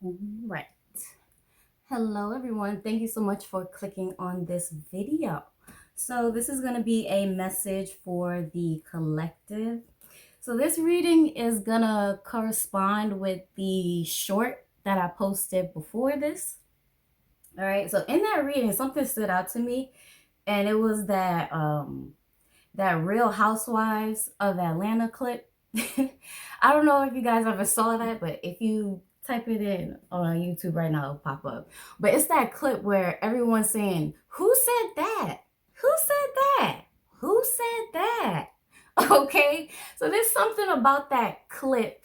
Right. Hello, everyone. Thank you so much for clicking on this video. So this is going to be a message for the collective. So this reading is going to correspond with the short that I posted before this. All right. So in that reading, something stood out to me, and it was that Real Housewives of Atlanta clip. I don't know if you guys ever saw that, but if you type it in on YouTube right now, it'll pop up. But it's that clip where everyone's saying, "Who said that? Who said that? Who said that?" Okay, so there's something about that clip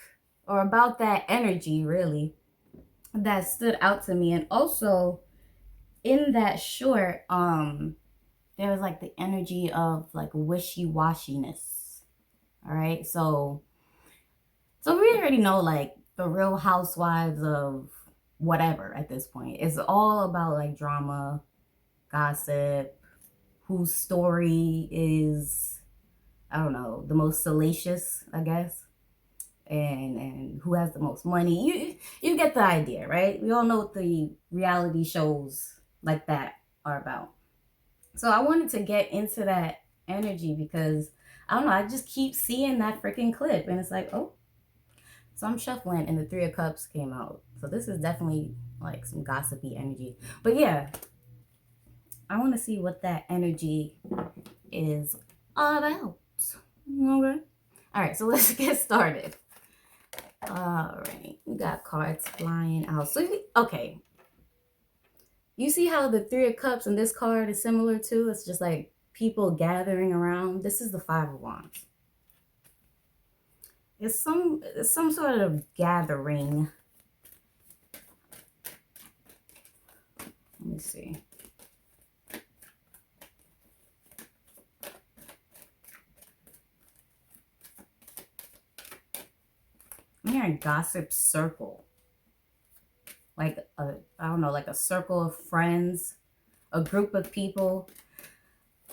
or about that energy, really, that stood out to me. And also in that short, there was like the energy of like wishy-washiness. All right, so we already know like the Real Housewives of whatever at this point. It's all about like drama, gossip, whose story is, I don't know, the most salacious, I guess, and who has the most money. You get the idea, right? We all know what the reality shows like that are about. So I wanted to get into that energy because I don't know, I just keep seeing that freaking clip and it's like, oh, so I'm shuffling and the Three of Cups came out. So this is definitely like some gossipy energy. But yeah, I want to see what that energy is all about. Okay. All right, so let's get started. All right, we got cards flying out. So, okay. You see how the Three of Cups and this card is similar to? It's just like people gathering around. This is the Five of Wands. It's some sort of gathering. Let me see. I'm hearing gossip circle. Like I don't know, like a circle of friends, a group of people.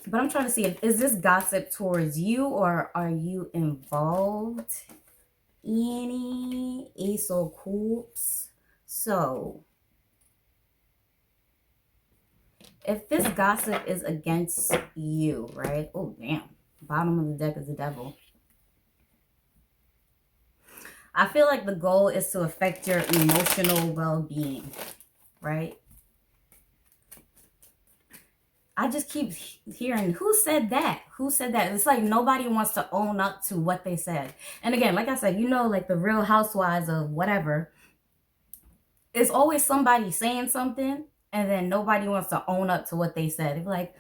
But I'm trying to see, is this gossip towards you or are you involved? Any Ace of Cups. So if this gossip is against you, right? Oh, damn. Bottom of the deck is the Devil. I feel like the goal is to affect your emotional well-being, right? I just keep hearing, who said that? Who said that? It's like nobody wants to own up to what they said. And again, like I said, you know, like the Real Housewives of whatever, it's always somebody saying something and then nobody wants to own up to what they said. It's like,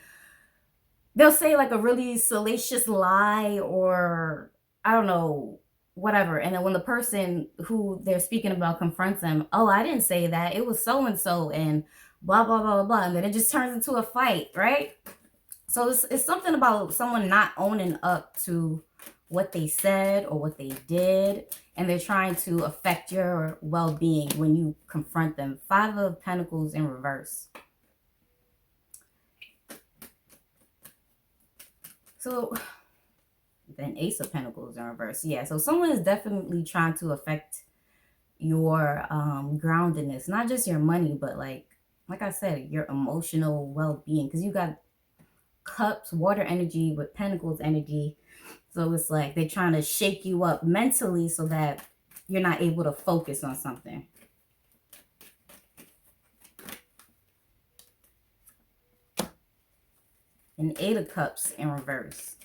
they'll say like a really salacious lie or I don't know, whatever. And then when the person who they're speaking about confronts them, oh, I didn't say that. It was so and so and blah, blah, blah, blah, blah. And then it just turns into a fight, right? So it's something about someone not owning up to what they said or what they did. And they're trying to affect your well-being when you confront them. Five of Pentacles in reverse. So then Ace of Pentacles in reverse. Yeah, so someone is definitely trying to affect your groundedness. Not just your money, but like I said, your emotional well-being. Because you got cups, water energy with pentacles energy. So it's like they're trying to shake you up mentally so that you're not able to focus on something. And Eight of Cups in reverse.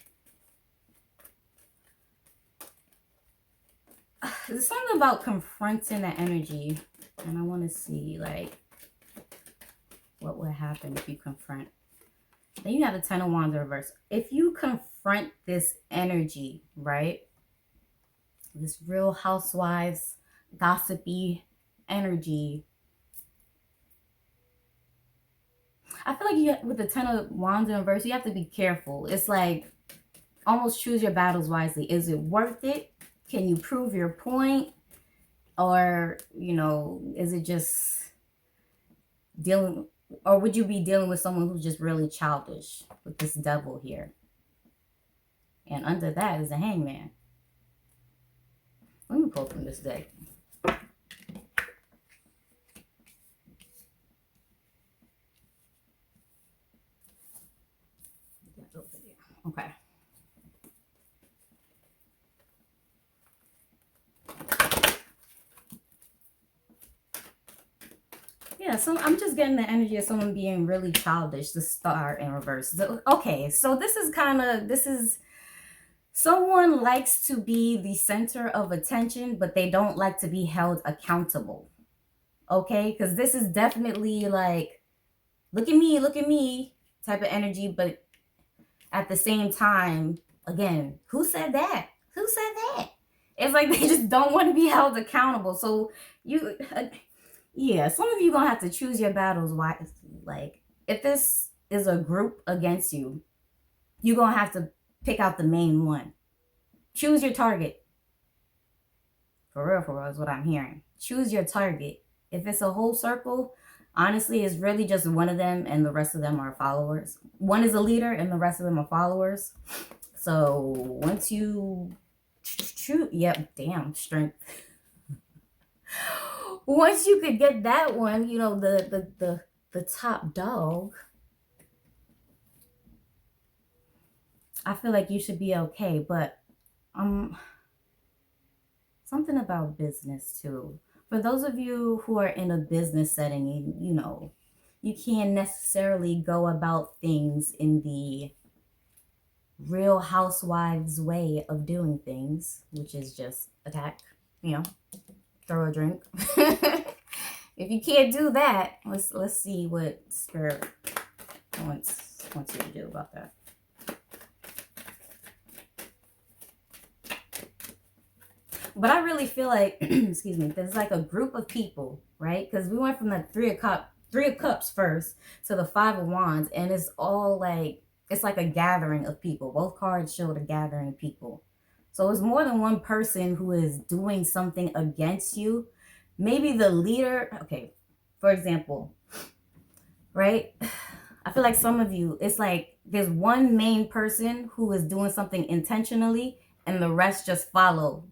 There's something about confronting that energy. And I want to see like what would happen if you confront. Then you have the Ten of Wands in reverse. If you confront this energy, right? This Real Housewives, gossipy energy. I feel like you, with the Ten of Wands in reverse, you have to be careful. It's like almost choose your battles wisely. Is it worth it? Can you prove your point? Or, you know, is it just dealing, or would you be dealing with someone who's just really childish with this Devil here? And under that is a Hangman. Let me pull from this deck. Yeah, so I'm just getting the energy of someone being really childish, the star in reverse. Okay, so this is someone likes to be the center of attention, but they don't like to be held accountable. Okay, because this is definitely like, look at me type of energy, but at the same time, again, who said that? Who said that? It's like they just don't want to be held accountable. So yeah, some of you gonna have to choose your battles wisely. Like, if this is a group against you, you're gonna have to pick out the main one. Choose your target. For real is what I'm hearing. Choose your target. If it's a whole circle, honestly, it's really just one of them and the rest of them are followers. One is a leader and the rest of them are followers. So once you shoot, yep, damn, strength. Once you could get that one, you know, the top dog, I feel like you should be okay. But something about business too. For those of you who are in a business setting, you know, you can't necessarily go about things in the Real Housewives way of doing things, which is just attack, you know, throw a drink. If you can't do that, let's see what Spirit wants you to do about that. But I really feel like, excuse me, there's like a group of people, right? Because we went from the Three of Cups first to the Five of Wands, and it's all like, it's like a gathering of people. Both cards show the gathering of people. So it's more than one person who is doing something against you. Maybe the leader, okay, for example, right? I feel like some of you, it's like there's one main person who is doing something intentionally and the rest just follow.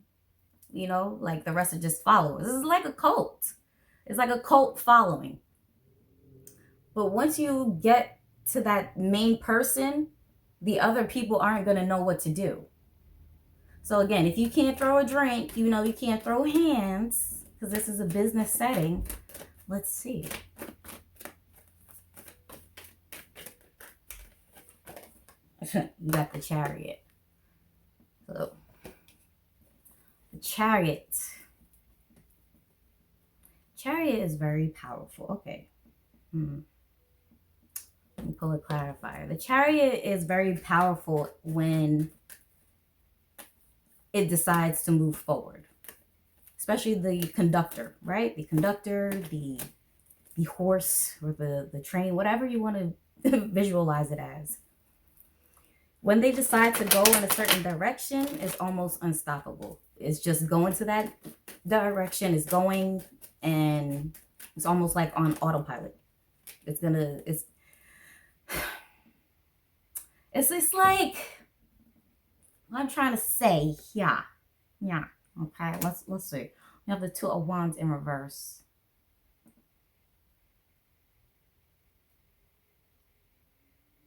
You know, like the rest are just followers. This is like a cult. It's like a cult following. But once you get to that main person, the other people aren't going to know what to do. So again, if you can't throw a drink, you know you can't throw hands because this is a business setting. Let's see. You got the Chariot. So, the Chariot. Chariot is very powerful. Okay. Let me pull a clarifier. The Chariot is very powerful when it decides to move forward. Especially the conductor, right? The conductor, the horse, or the train, whatever you want to visualize it as. When they decide to go in a certain direction, it's almost unstoppable. It's just going to that direction, it's going, and it's almost like on autopilot. It's just like, what I'm trying to say, yeah. Okay, let's see. We have the Two of Wands in reverse.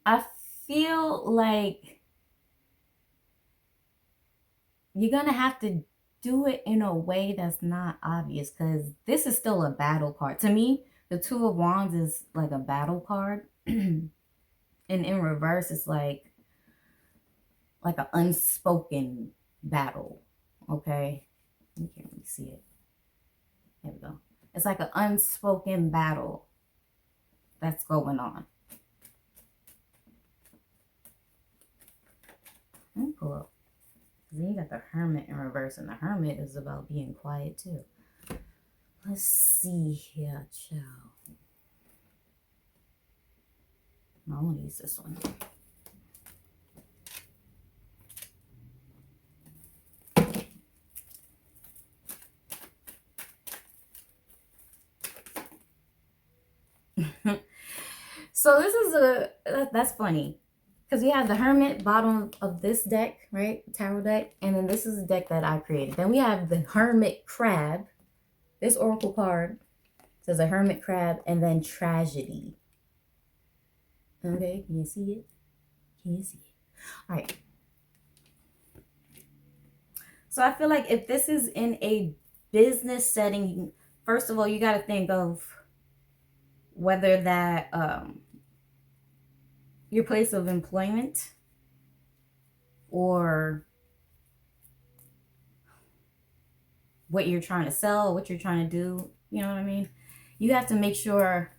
I feel like you're gonna have to do it in a way that's not obvious, because this is still a battle card. To me, the Two of Wands is like a battle card. And in reverse, it's like an unspoken battle. Okay, you can't really see it. There we go. It's like an unspoken battle that's going on. Let me pull up. Then you got the Hermit in reverse, and the Hermit is about being quiet too. Let's see here, child. No, I want to use this one. So this is that's funny. Because we have the Hermit bottom of this deck, right? Tarot deck. And then this is the deck that I created. Then we have the Hermit Crab. This oracle card says a Hermit Crab and then Tragedy. Okay, can you see it? Can you see it? All right. So I feel like if this is in a business setting, first of all, you got to think of whether that your place of employment or what you're trying to sell, what you're trying to do, you know what I mean? You have to make sure,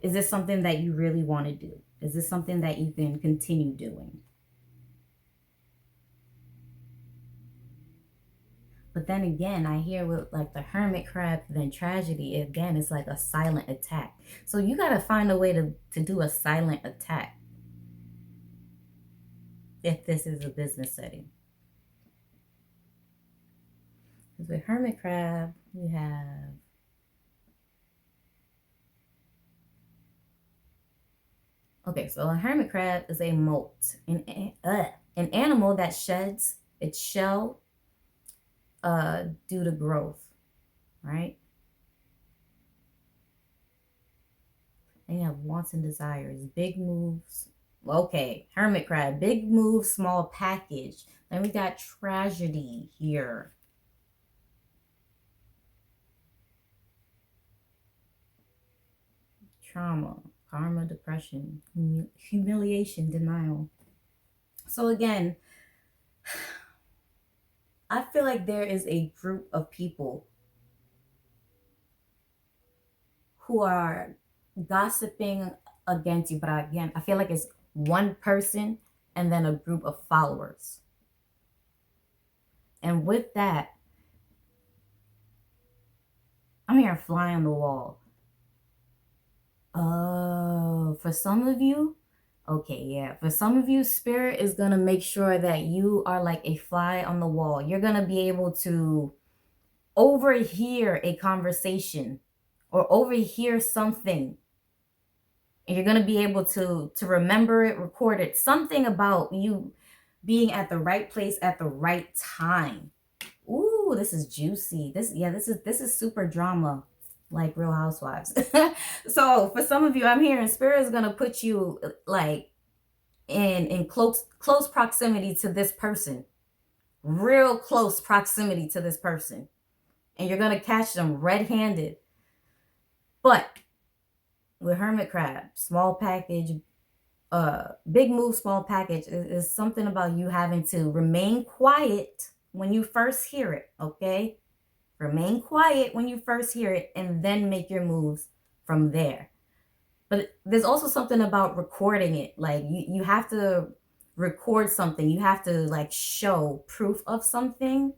is this something that you really want to do? Is this something that you can continue doing? But then again, I hear with like the hermit crab, then tragedy, again, it's like a silent attack. So you got to find a way to do a silent attack if this is a business setting. Because with hermit crab, we have okay, so a hermit crab is a molt, an animal that sheds its shell due to growth, right? And you have wants and desires, big moves. Okay, hermit crab, big move, small package. Then we got tragedy here. Trauma, karma, depression, humiliation, denial. So again, I feel like there is a group of people who are gossiping against you, but again, I feel like it's one person and then a group of followers. And with that, I'm here fly on the wall. Oh, for some of you, okay, yeah. For some of you, Spirit is going to make sure that you are like a fly on the wall. You're going to be able to overhear a conversation or overhear something. And you're going to be able to remember it, record it. Something about you being at the right place at the right time. Ooh, this is juicy. This is super drama, like Real Housewives. So for some of you, I'm hearing Spirit is gonna put you like in close proximity to this person, real close proximity to this person, and you're gonna catch them red-handed. But with hermit crab, small package, big move, small package is something about you having to remain quiet when you first hear it, okay? Remain quiet when you first hear it and then make your moves from there. But there's also something about recording it. Like you have to record something. You have to like show proof of something.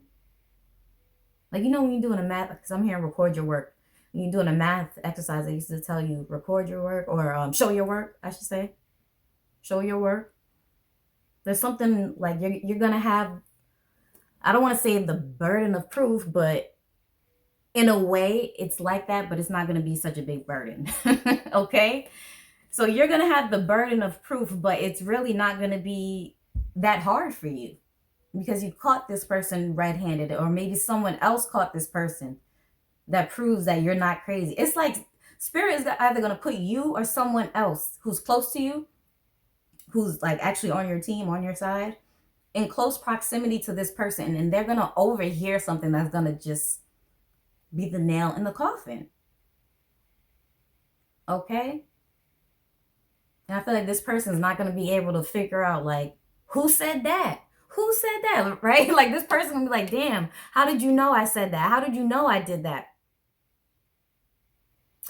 Like, you know, when you're doing a math, because I'm here, record your work. When you're doing a math exercise, I used to tell you record your work or show your work, I should say. Show your work. There's something like you're going to have, I don't want to say the burden of proof, but in a way it's like that, but it's not going to be such a big burden. Okay? So you're going to have the burden of proof, but it's really not going to be that hard for you because you caught this person red-handed, or maybe someone else caught this person. That proves that you're not crazy. It's like Spirit is either going to put you or someone else who's close to you, who's like actually on your team, on your side, in close proximity to this person, and they're going to overhear something that's going to just be the nail in the coffin. Okay? And I feel like this person's not going to be able to figure out, like, who said that? Who said that, right? Like, this person will be like, damn, how did you know I said that? How did you know I did that?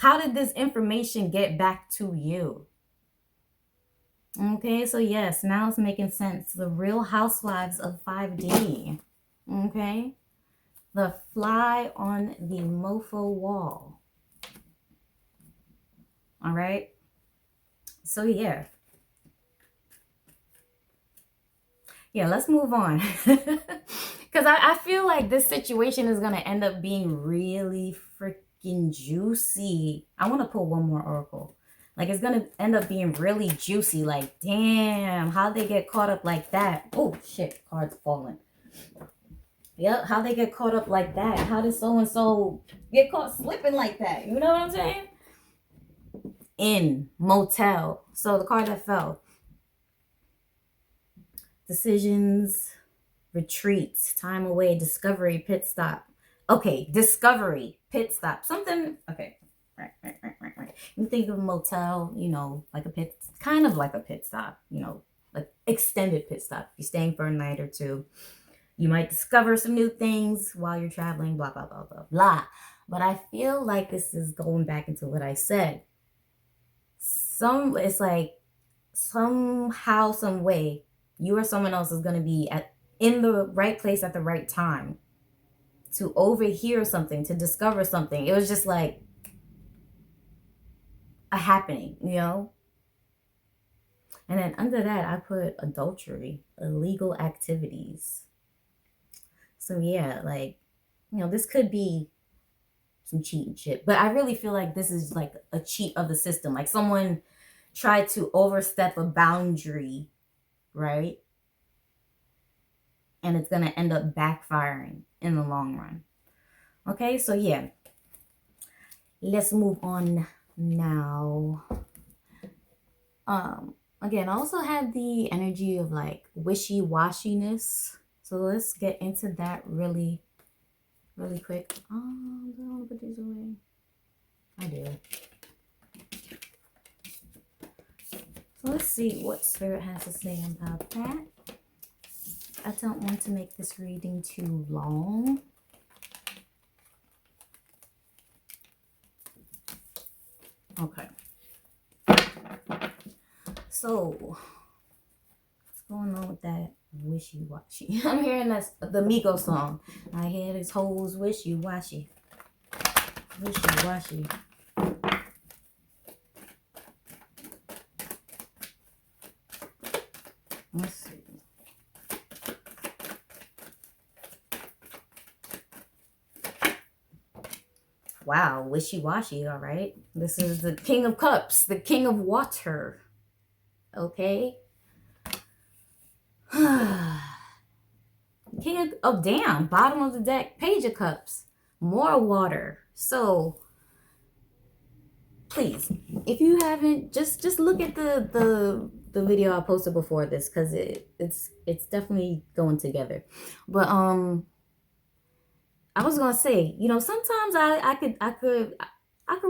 How did this information get back to you? Okay, so yes, now it's making sense. The Real Housewives of 5D. Okay? The fly on the mofo wall. All right? So yeah. Yeah, let's move on. Because I feel like this situation is going to end up being really freaking juicy. I want to pull one more oracle. Like, it's going to end up being really juicy. Like, damn, how'd they get caught up like that? Oh, shit, card's falling. Yep, how they get caught up like that? How did so-and-so get caught slipping like that? You know what I'm saying? In motel. So the card that fell. Decisions, retreats, time away, discovery, pit stop. Okay, discovery, pit stop. Something, okay. Right. restaurant. You think of a motel, you know, like a pit, kind of like a pit stop, you know, like extended pit stop. You're staying for a night or two. You might discover some new things while you're traveling, blah, blah, blah, blah, blah. But I feel like this is going back into what I said. It's like somehow, some way, you or someone else is going to be in the right place at the right time to overhear something, to discover something. It was just like a happening, you know? And then under that, I put adultery, illegal activities. So yeah, like, you know, this could be some cheating shit. But I really feel like this is like a cheat of the system. Like someone tried to overstep a boundary, right? And it's going to end up backfiring in the long run. Okay, so yeah. Let's move on now. Again, I also have the energy of like wishy-washiness. So let's get into that really quick. Do I want to put these away? I do. So let's see what Spirit has to say about that. I don't want to make this reading too long. Okay. So, what's going on with that wishy-washy? I'm hearing the Migos song. I hear this hoes wishy-washy. Wishy-washy. Let's see. Wow, wishy-washy, all right. This is the King of Cups, the King of Water. Okay. King of damn, bottom of the deck, Page of Cups, more water. So please, if you haven't, just look at the video I posted before this, because it's definitely going together. But I was gonna say, you know, sometimes I could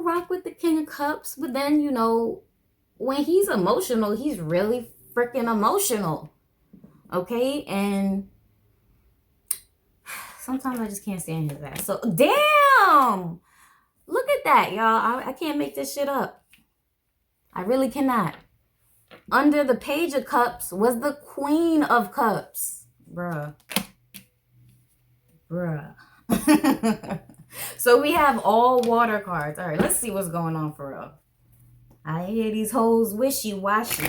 rock with the King of Cups, but then, you know, when he's emotional, he's really freaking emotional. Okay, and sometimes I just can't stand his ass. So damn, look at that, y'all. I can't make this shit up. I really cannot. Under the Page of Cups was the Queen of Cups. Bruh. So we have all water cards. All right, let's see what's going on for real. I hear these hoes wishy-washy.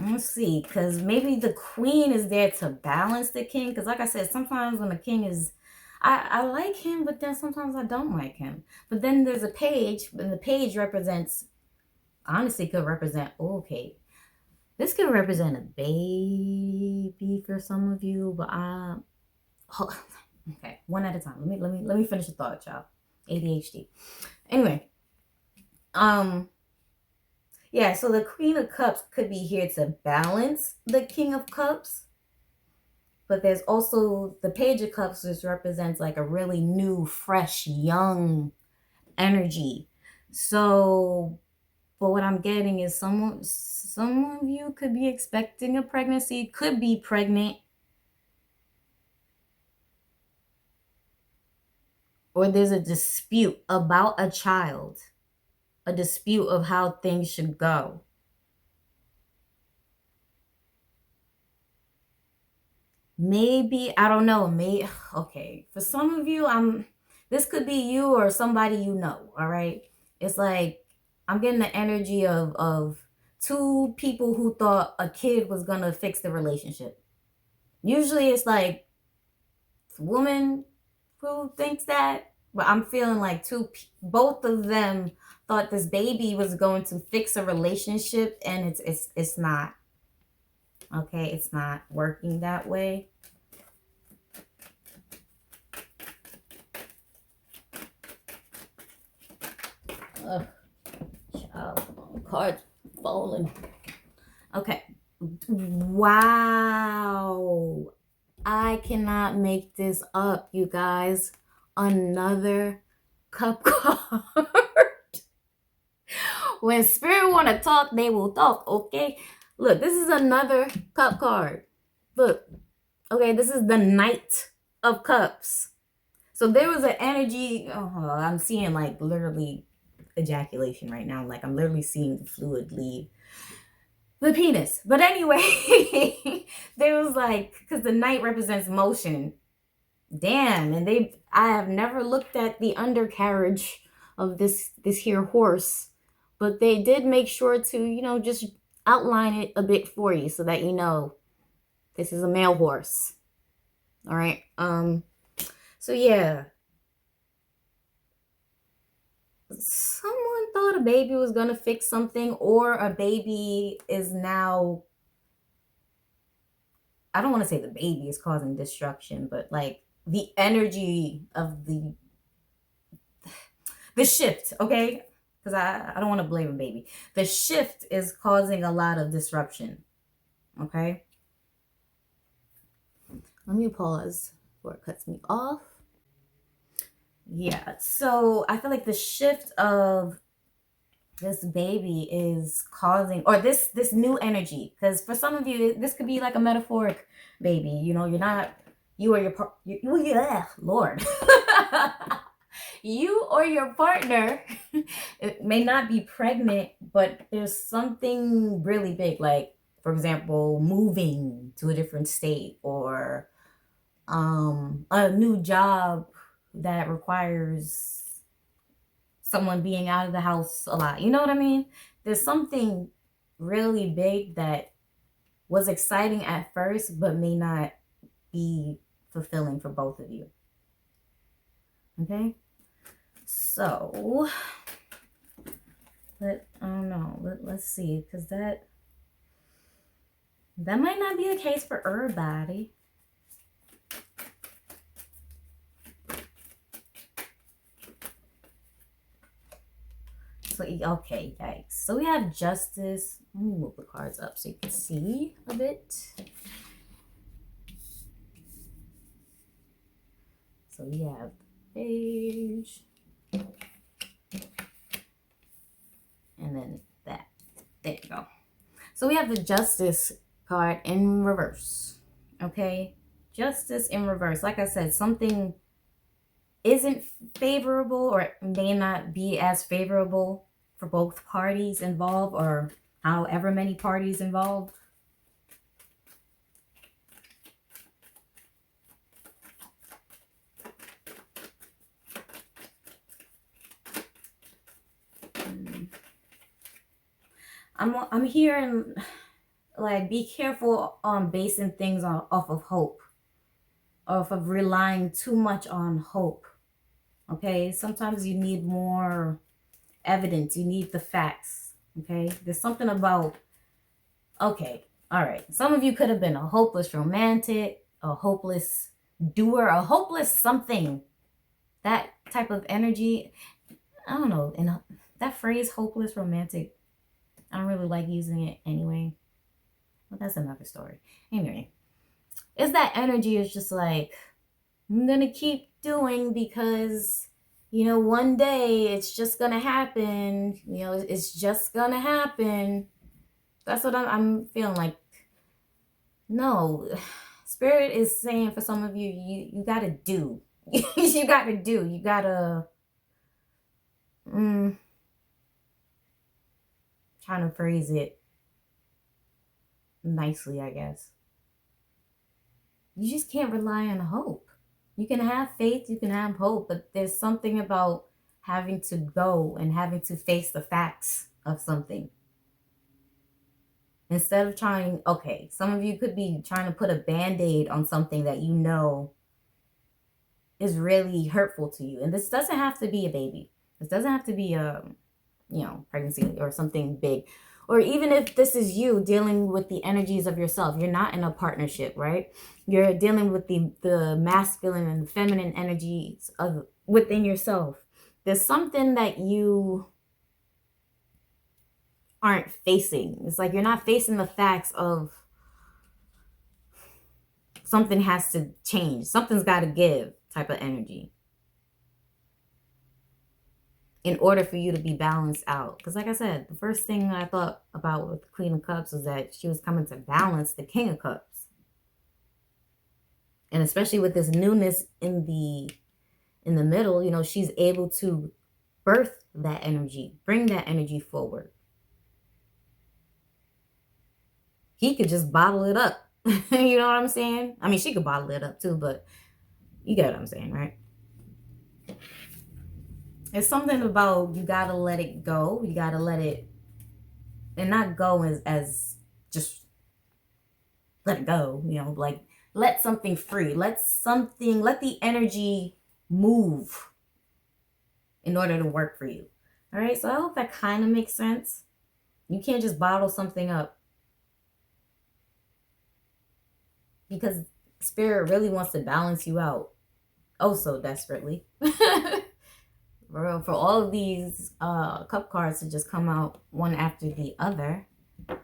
Let's see, because maybe the Queen is there to balance the King. Because like I said, sometimes when the King is, I like him, but then sometimes I don't like him. But then there's a Page, and the Page represents, honestly, could represent, okay, this could represent a baby for some of you, but okay, one at a time. Let me finish the thought, y'all. ADHD. Anyway, yeah, so the Queen of Cups could be here to balance the King of Cups. But there's also the Page of Cups, which represents like a really new, fresh, young energy. So, but what I'm getting is some of you could be expecting a pregnancy, could be pregnant. Or there's a dispute about a child. A dispute of how things should go. Maybe, I don't know, okay, for some of you, this could be you or somebody you know, all right? It's like, I'm getting the energy of two people who thought a kid was gonna fix the relationship. Usually it's like, it's a woman who thinks that, but I'm feeling like both of them thought this baby was going to fix a relationship, and it's not. Okay, it's not working that way. Child, cards falling. Okay. Wow. I cannot make this up, you guys. Another cup card. When spirit want to talk, they will talk, okay? Look, this is another cup card. Look, okay, this is the Knight of Cups. So there was an energy, I'm seeing like literally ejaculation right now. Like I'm literally seeing the fluid leave the penis. But anyway, there was like, because the Knight represents motion. Damn, and I have never looked at the undercarriage of this here horse, but they did make sure to, just outline it a bit for you so that you know this is a male horse. All right. So yeah. Someone thought a baby was gonna fix something, or a baby is now, I don't want to say the baby is causing destruction, but like the energy of the shift, okay? Because I don't want to blame a baby. The shift is causing a lot of disruption, okay? Let me pause before it cuts me off. Yeah, so I feel like the shift of this baby is causing, or this new energy, because for some of you this could be like a metaphoric baby. You're not, you or your Lord. You or your partner it may not be pregnant, but there's something really big, like for example moving to a different state, or a new job that requires someone being out of the house a lot. You know what I mean? There's something really big that was exciting at first, but may not be fulfilling for both of you. Okay? So, I don't know. Let's see, because that might not be the case for everybody. So, okay, yikes. So we have Justice. Let me move the cards up so you can see a bit. So we have Page. And then that. There you go. So we have the Justice card in reverse. Okay? Justice in reverse. Like I said, something isn't favorable, or may not be as favorable for both parties involved, or however many parties involved. I'm hearing like be careful on basing things off of hope, off of relying too much on hope. Okay, sometimes you need more evidence, you need the facts. Okay, there's something about, okay, all right, some of you could have been a hopeless romantic, a hopeless doer, a hopeless something. That type of energy, I don't know, and that phrase hopeless romantic, I don't really like using it anyway, but that's another story. Anyway, it's that energy is just like, I'm gonna keep doing because, one day it's just gonna happen. It's just gonna happen. That's what I'm feeling like. No, Spirit is saying for some of you, you gotta do. You gotta do. You gotta. Trying to phrase it nicely, I guess. You just can't rely on hope. You can have faith, you can have hope, but there's something about having to go and having to face the facts of something. Instead of trying, okay, some of you could be trying to put a band-aid on something that you know is really hurtful to you. And this doesn't have to be a baby. This doesn't have to be a, pregnancy or something big. Or even if this is you dealing with the energies of yourself, you're not in a partnership, right? You're dealing with the masculine and feminine energies of within yourself. There's something that you aren't facing. It's like you're not facing the facts of something has to change. Something's got to give type of energy in order for you to be balanced out. Because like I said, the first thing I thought about with the Queen of Cups was that she was coming to balance the King of Cups. And especially with this newness in the middle, you know, she's able to birth that energy, bring that energy forward. He could just bottle it up. You know what I'm saying? I mean, she could bottle it up too, but you get what I'm saying, right? It's something about you gotta let it go. You gotta let it, and not go as just let it go, you know, like let something free. Let the energy move in order to work for you. All right, so I hope that kind of makes sense. You can't just bottle something up, because Spirit really wants to balance you out oh so desperately. For all of these cup cards to just come out one after the other. All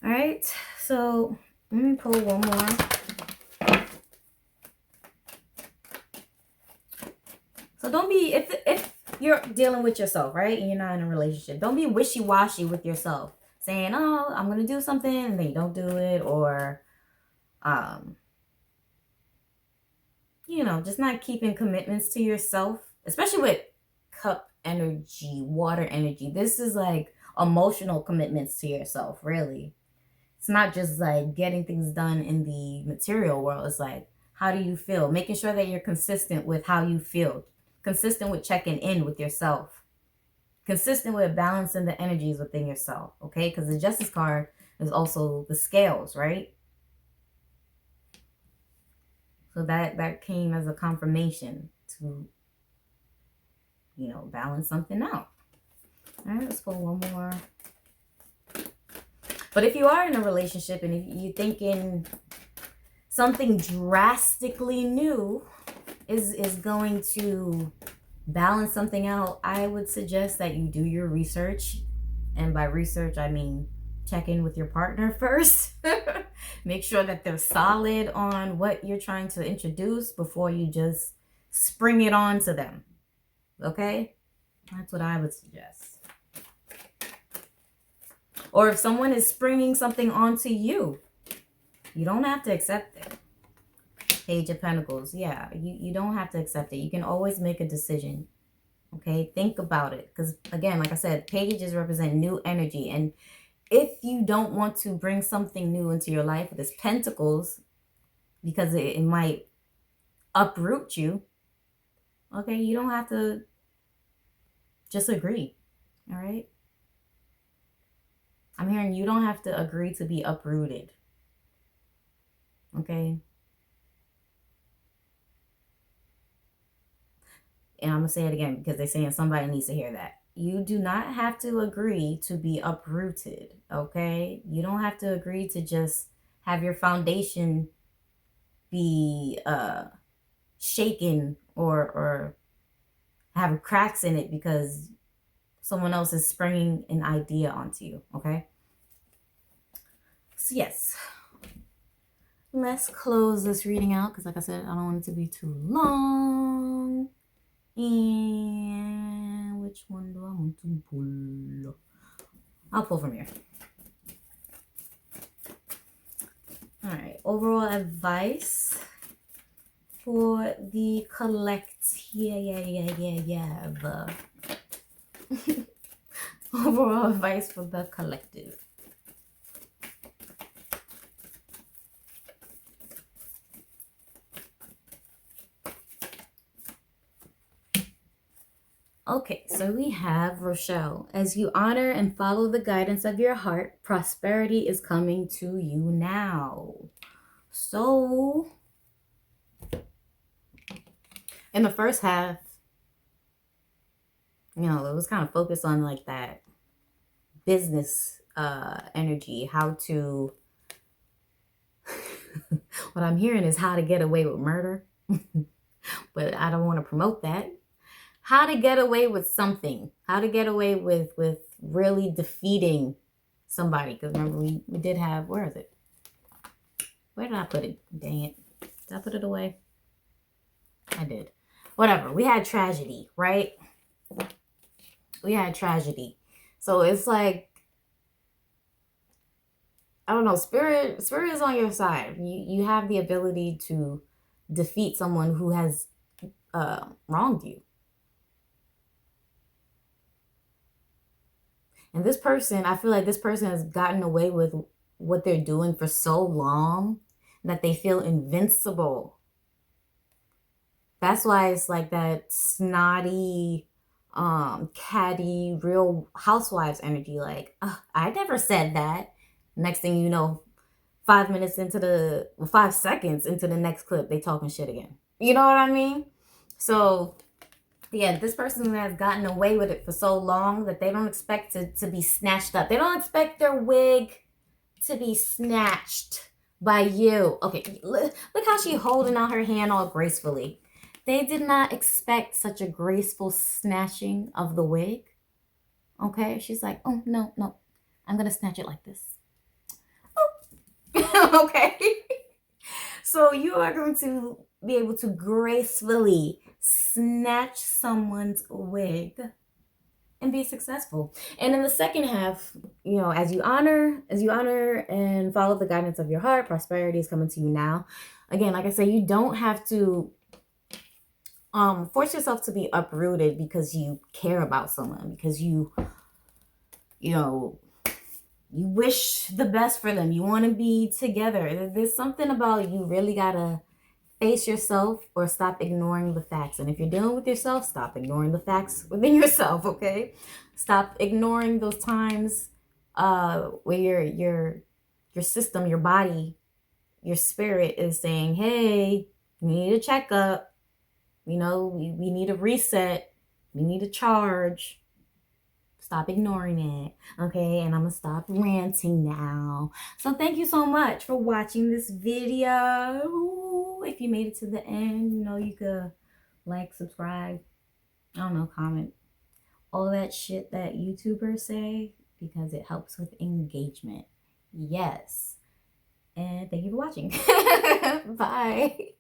right, so let me pull one more. So don't be, if you're dealing with yourself, right, and you're not in a relationship, don't be wishy-washy with yourself, saying, oh, I'm going to do something, and then you don't do it, or, you know, just not keeping commitments to yourself, especially with cup energy, water energy. This is like emotional commitments to yourself, really. It's not just like getting things done in the material world. It's like, how do you feel? Making sure that you're consistent with how you feel. Consistent with checking in with yourself. Consistent with balancing the energies within yourself, okay? Because the Justice card is also the scales, right? So that came as a confirmation to, you know, balance something out. All right, let's pull one more. But if you are in a relationship and if you're thinking something drastically new is going to balance something out, I would suggest that you do your research. And by research, I mean check in with your partner first. Make sure that they're solid on what you're trying to introduce before you just spring it on to them. Okay? That's what I would suggest. Or if someone is springing something onto you, you don't have to accept it. Page of Pentacles. Yeah, you don't have to accept it. You can always make a decision. Okay? Think about it. Because, again, like I said, pages represent new energy. And if you don't want to bring something new into your life with this Pentacles, because it might uproot you, okay, you don't have to just agree. All right? I'm hearing you don't have to agree to be uprooted. Okay? And I'm going to say it again because they're saying somebody needs to hear that. You do not have to agree to be uprooted. Okay? You don't have to agree to just have your foundation be shaken or have cracks in it because someone else is springing an idea onto you. Okay? So yes, let's close this reading out because like I said, I don't want it to be too long. And which one do I want to pull? I'll pull from here. All right, overall advice for the overall advice for the collective. Okay, so we have Rochelle. As you honor and follow the guidance of your heart, prosperity is coming to you now. So, in the first half, you know, it was kind of focused on like that business energy, how to, what I'm hearing is how to get away with murder. But I don't want to promote that. How to get away with something. How to get away with really defeating somebody. Because remember, we did have, where is it? Where did I put it? Dang it. Did I put it away? I did. Whatever. We had tragedy, right? We had tragedy. So it's like, I don't know, spirit is on your side. You have the ability to defeat someone who has wronged you. And this person, I feel like this person has gotten away with what they're doing for so long that they feel invincible. That's why it's like that snotty, catty, real housewives energy. Like, I never said that. Next thing you know, 5 seconds into the next clip, they talking shit again. You know what I mean? So yeah, this person has gotten away with it for so long that they don't expect to be snatched up. They don't expect their wig to be snatched by you. Okay, look how she holding out her hand all gracefully. They did not expect such a graceful snatching of the wig. Okay, she's like, oh, no, I'm going to snatch it like this. Oh. Okay. So you are going to be able to gracefully snatch someone's wig and be successful. And in the second half, you know, as you honor and follow the guidance of your heart, prosperity is coming to you now. Again, like I say, you don't have to force yourself to be uprooted because you care about someone, because you wish the best for them. You want to be together. There's something about you really gotta face yourself or stop ignoring the facts. And if you're dealing with yourself, stop ignoring the facts within yourself, okay? Stop ignoring those times where your system, your body, your spirit is saying, hey, you need a checkup. You know, we need a reset. We need a charge. Stop ignoring it, okay? And I'm gonna stop ranting now. So thank you so much for watching this video. Ooh, if you made it to the end, you know, you could like, subscribe, I don't know, comment, all that shit that YouTubers say, because it helps with engagement. Yes. And thank you for watching. Bye.